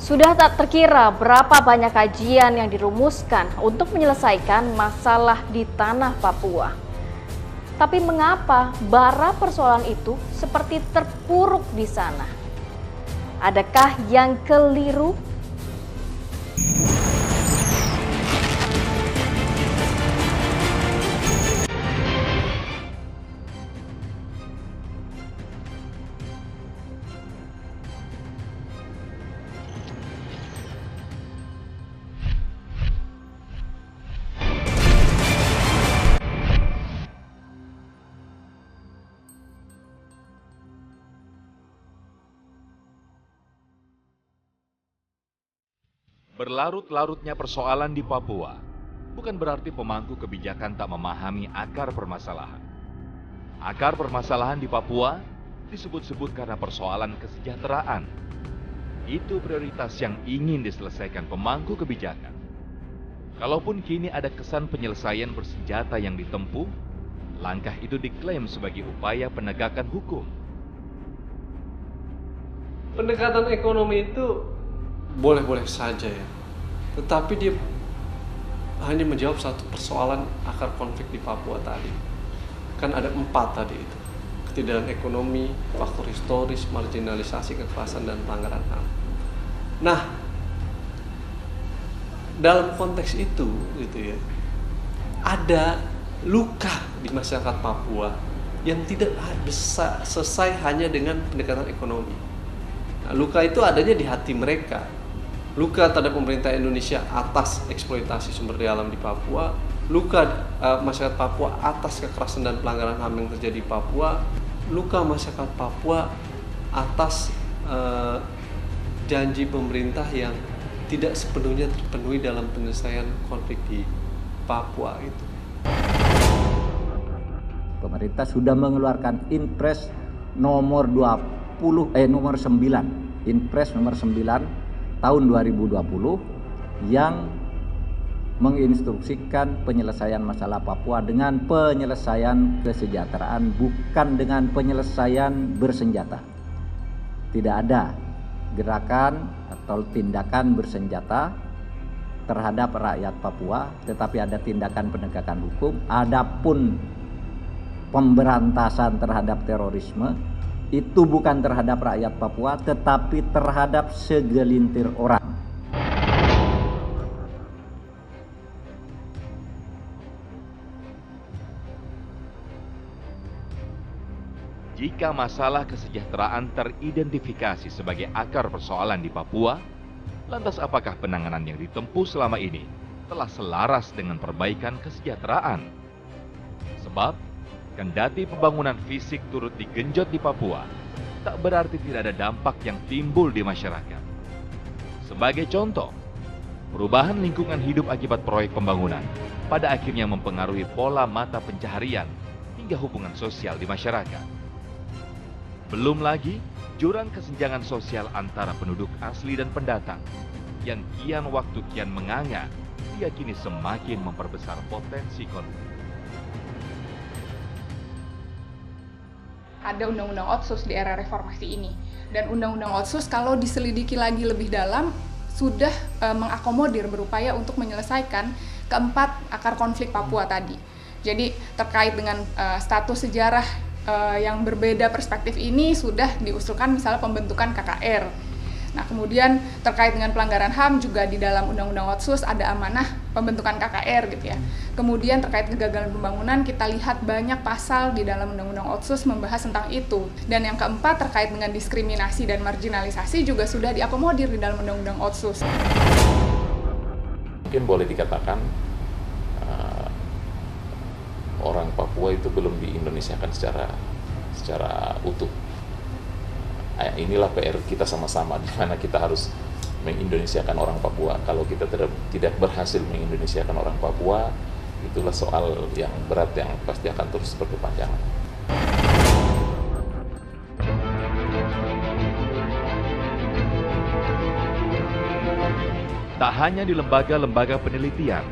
Sudah tak terkira berapa banyak kajian yang dirumuskan untuk menyelesaikan masalah di tanah Papua. Tapi mengapa bara persoalan itu seperti terpuruk di sana? Adakah yang keliru? Berlarut-larutnya persoalan di Papua bukan berarti pemangku kebijakan tak memahami akar permasalahan. Akar permasalahan di Papua disebut-sebut karena persoalan kesejahteraan. Itu prioritas yang ingin diselesaikan pemangku kebijakan. Kalaupun kini ada kesan penyelesaian bersenjata yang ditempuh, langkah itu diklaim sebagai upaya penegakan hukum. Pendekatan ekonomi itu boleh-boleh saja ya, tetapi dia hanya menjawab satu persoalan akar konflik di Papua tadi. Kan ada 4 tadi itu: ketidakadilan ekonomi, faktor historis, marginalisasi, kekerasan, dan pelanggaran HAM. Nah, dalam konteks itu gitu ya, ada luka di masyarakat Papua yang tidak bisa selesai hanya dengan pendekatan ekonomi. Nah, luka itu adanya di hati mereka. Luka terhadap pemerintah Indonesia atas eksploitasi sumber daya alam di Papua, luka masyarakat Papua atas kekerasan dan pelanggaran HAM yang terjadi di Papua, luka masyarakat Papua atas janji pemerintah yang tidak sepenuhnya terpenuhi dalam penyelesaian konflik di Papua itu. Pemerintah sudah mengeluarkan Inpres nomor 9, Inpres nomor 9 tahun 2020 yang menginstruksikan penyelesaian masalah Papua dengan penyelesaian kesejahteraan, bukan dengan penyelesaian bersenjata. Tidak ada gerakan atau tindakan bersenjata terhadap rakyat Papua, tetapi ada tindakan penegakan hukum. Adapun pemberantasan terhadap terorisme itu bukan terhadap rakyat Papua, tetapi terhadap segelintir orang. Jika masalah kesejahteraan teridentifikasi sebagai akar persoalan di Papua, lantas apakah penanganan yang ditempuh selama ini telah selaras dengan perbaikan kesejahteraan? Sebab kendati pembangunan fisik turut digenjot di Papua, tak berarti tidak ada dampak yang timbul di masyarakat. Sebagai contoh, perubahan lingkungan hidup akibat proyek pembangunan pada akhirnya mempengaruhi pola mata pencaharian hingga hubungan sosial di masyarakat. Belum lagi, jurang kesenjangan sosial antara penduduk asli dan pendatang yang kian waktu kian menganga, diyakini semakin memperbesar potensi konflik. Ada Undang-Undang Otsus di era reformasi ini. Dan Undang-Undang Otsus kalau diselidiki lagi lebih dalam, sudah mengakomodir, berupaya untuk menyelesaikan keempat akar konflik Papua tadi. Jadi terkait dengan status sejarah yang berbeda perspektif ini sudah diusulkan misalnya pembentukan KKR. Nah, kemudian terkait dengan pelanggaran HAM juga di dalam Undang-Undang Otsus ada amanah pembentukan KKR gitu ya. Kemudian terkait kegagalan pembangunan kita lihat banyak pasal di dalam Undang-Undang Otsus membahas tentang itu. Dan yang keempat terkait dengan diskriminasi dan marginalisasi juga sudah diakomodir di dalam Undang-Undang Otsus. Mungkin boleh dikatakan orang Papua itu belum di-Indonesiakan secara utuh. Inilah PR kita sama-sama, di mana kita harus mengindonesiakan orang Papua. Kalau kita tidak berhasil mengindonesiakan orang Papua, itulah soal yang berat yang pasti akan terus berkepanjangan. Tak hanya di lembaga-lembaga penelitian,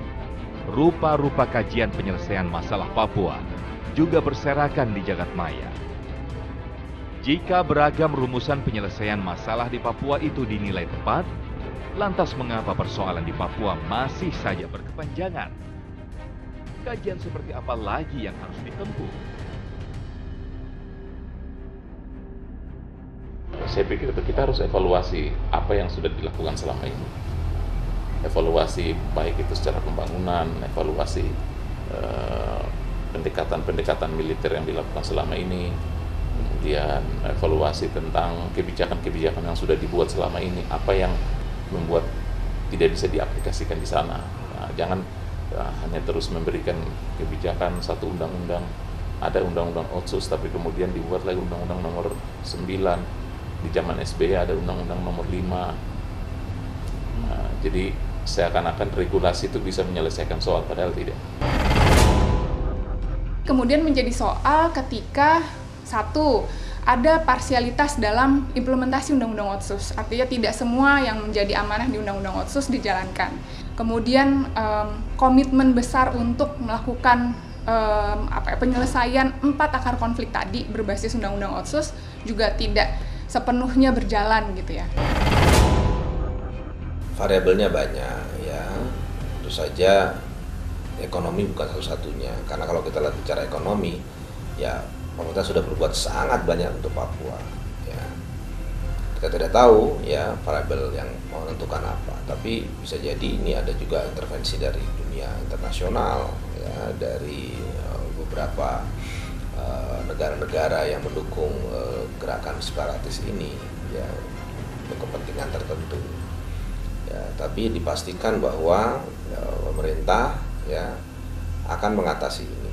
rupa-rupa kajian penyelesaian masalah Papua juga berserakan di jagat maya. Jika beragam rumusan penyelesaian masalah di Papua itu dinilai tepat, Lantas mengapa persoalan di Papua masih saja berkepanjangan? Kajian seperti apa lagi yang harus ditempuh? Saya pikir kita harus evaluasi apa yang sudah dilakukan selama ini. Evaluasi baik itu secara pembangunan, evaluasi pendekatan-pendekatan militer yang dilakukan selama ini, kemudian evaluasi tentang kebijakan-kebijakan yang sudah dibuat selama ini, apa yang membuat tidak bisa diaplikasikan di sana. Nah, jangan hanya terus memberikan kebijakan satu undang-undang, ada undang-undang Otsus tapi kemudian dibuat lagi undang-undang nomor 9, di zaman SBY ada undang-undang nomor 5. Nah, jadi seakan-akan regulasi itu bisa menyelesaikan soal, padahal tidak. Kemudian menjadi soal ketika satu, ada parsialitas dalam implementasi Undang-Undang Otsus, artinya tidak semua yang menjadi amanah di Undang-Undang Otsus dijalankan. Kemudian komitmen besar untuk melakukan penyelesaian 4 akar konflik tadi berbasis Undang-Undang Otsus juga tidak sepenuhnya berjalan gitu ya. Variabelnya banyak ya, tentu saja ekonomi bukan satu-satunya, karena kalau kita lihat bicara ekonomi ya pemerintah sudah berbuat sangat banyak untuk Papua. Ya. Kita tidak tahu ya variabel yang menentukan apa, tapi bisa jadi ini ada juga intervensi dari dunia internasional, ya, dari beberapa negara-negara yang mendukung gerakan separatis ini, ya, untuk kepentingan tertentu. Ya, tapi dipastikan bahwa pemerintah ya akan mengatasi ini.